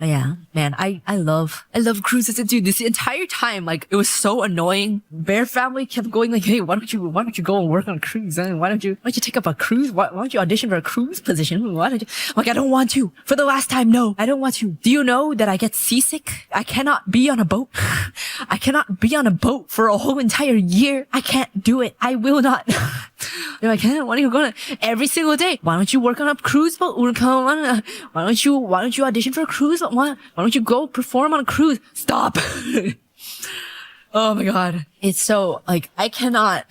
But yeah, man, I love cruises. And dude, this entire time, like, it was so annoying. Bear family kept going like, hey, why don't you go and work on a cruise? Why don't you take up a cruise? Why don't you audition for a cruise position? Why don't you? I'm like, I don't want to. For the last time, no, I don't want to. Do you know that I get seasick? I cannot be on a boat. I cannot be on a boat for a whole entire year. I can't do it. I will not. They're like, hey, why don't you go on every single day? Why don't you work on a cruise boat? Uruka? Why don't you audition for a cruise? Why don't you go perform on a cruise? Stop. Oh my god. It's so, like, I cannot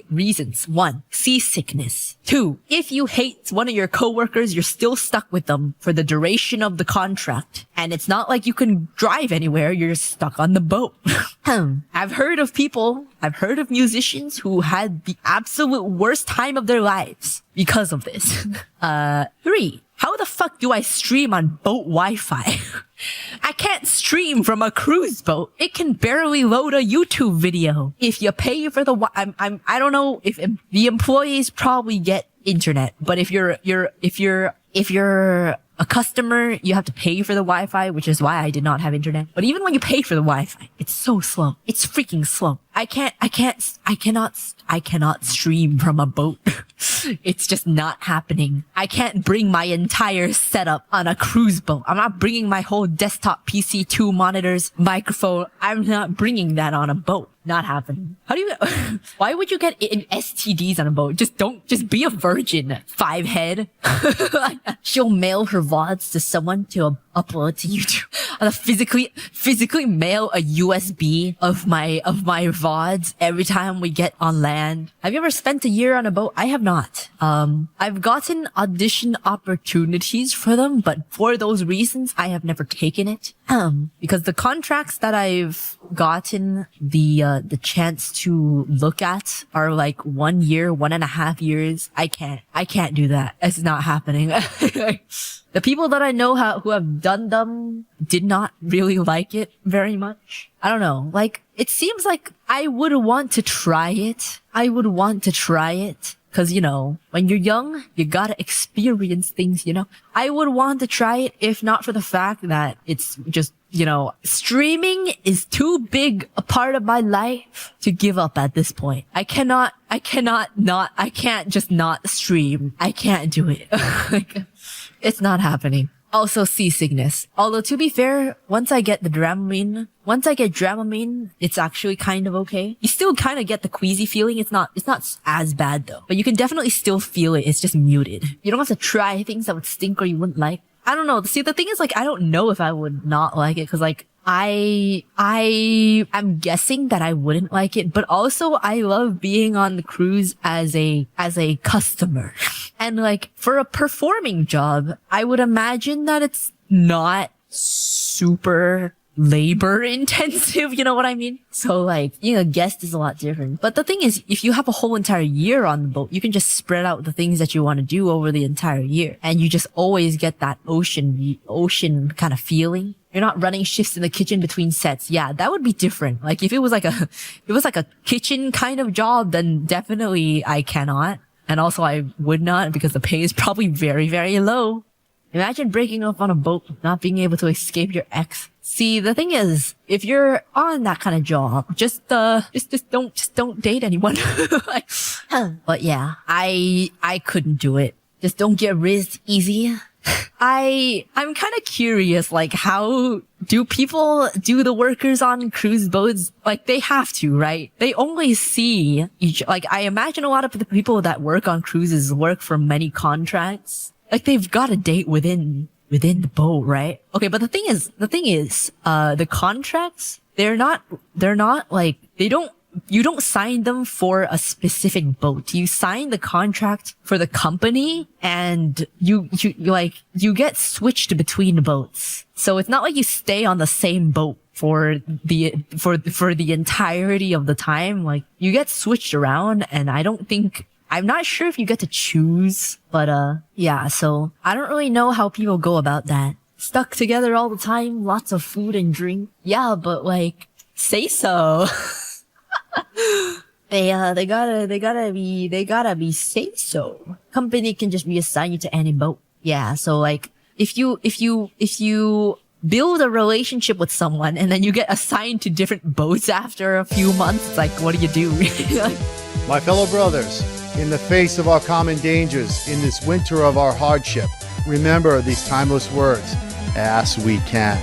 reasons. 1, seasickness. 2, if you hate one of your coworkers, you're still stuck with them for the duration of the contract. And it's not like you can drive anywhere, you're stuck on the boat. I've heard of musicians who had the absolute worst time of their lives because of this. 3, how the fuck do I stream on boat Wi-Fi? I can't stream from a cruise boat. It can barely load a YouTube video. If you pay for the I don't know if the employees probably get internet, but if you're a customer, you have to pay for the Wi-Fi, which is why I did not have internet. But even when you pay for the Wi-Fi, it's so slow. It's freaking slow. I cannot stream from a boat. It's just not happening. I can't bring my entire setup on a cruise boat. I'm not bringing my whole desktop PC, 2 monitors, microphone. I'm not bringing that on a boat. Not happening. How do you, why would you get STDs on a boat? Just be a virgin. 5 head. She'll mail her VODs to someone to upload to YouTube. I'll physically mail a USB of my VODs every time we get on land. Have you ever spent a year on a boat? I have not. I've gotten audition opportunities for them, but for those reasons, I have never taken it. Because the contracts that I've gotten the chance to look at are like 1 year, 1.5 years. I can't do that. It's not happening. The people that I know who have done them did not really like it very much. I don't know. Like, it seems like I would want to try it. Cause, you know, when you're young, you gotta experience things, you know? I would want to try it if not for the fact that it's just, you know, streaming is too big a part of my life to give up at this point. I can't just not stream. I can't do it. Like, it's not happening. Also seasickness. Although to be fair, once I get Dramamine, it's actually kind of okay. You still kind of get the queasy feeling. It's not as bad though. But you can definitely still feel it. It's just muted. You don't have to try things that would stink or you wouldn't like. I don't know. See, the thing is, like, I don't know if I would not like it, cause like, I'm guessing that I wouldn't like it, but also I love being on the cruise as a customer. And like, for a performing job, I would imagine that it's not super labor intensive, you know what I mean? So like, being a guest is a lot different. But the thing is, if you have a whole entire year on the boat, you can just spread out the things that you want to do over the entire year. And you just always get that ocean kind of feeling. You're not running shifts in the kitchen between sets. Yeah, that would be different. Like, if it was like a kitchen kind of job, then definitely I cannot. And also I would not, because the pay is probably very, very low. Imagine breaking up on a boat, not being able to escape your ex. See, the thing is, if you're on that kind of job, just don't date anyone. But yeah, I couldn't do it. Just don't get rizzed easy. I'm kind of curious, like, how do the workers on cruise boats, like, they have to, right? They only see like, I imagine a lot of the people that work on cruises work for many contracts. Like, they've got a date within the boat, right? Okay, but the thing is, the contracts, they're not like, you don't sign them for a specific boat. You sign the contract for the company, and you get switched between boats. So it's not like you stay on the same boat for the entirety of the time. Like, you get switched around, and I'm not sure if you get to choose, but yeah, so I don't really know how people go about that. Stuck together all the time, lots of food and drink. Yeah, but like, say so. They gotta be say so. Company can just reassign you to any boat. Yeah, so like, if you build a relationship with someone and then you get assigned to different boats after a few months, it's like, what do you do? My fellow brothers, in the face of our common dangers, in this winter of our hardship, remember these timeless words: as we can.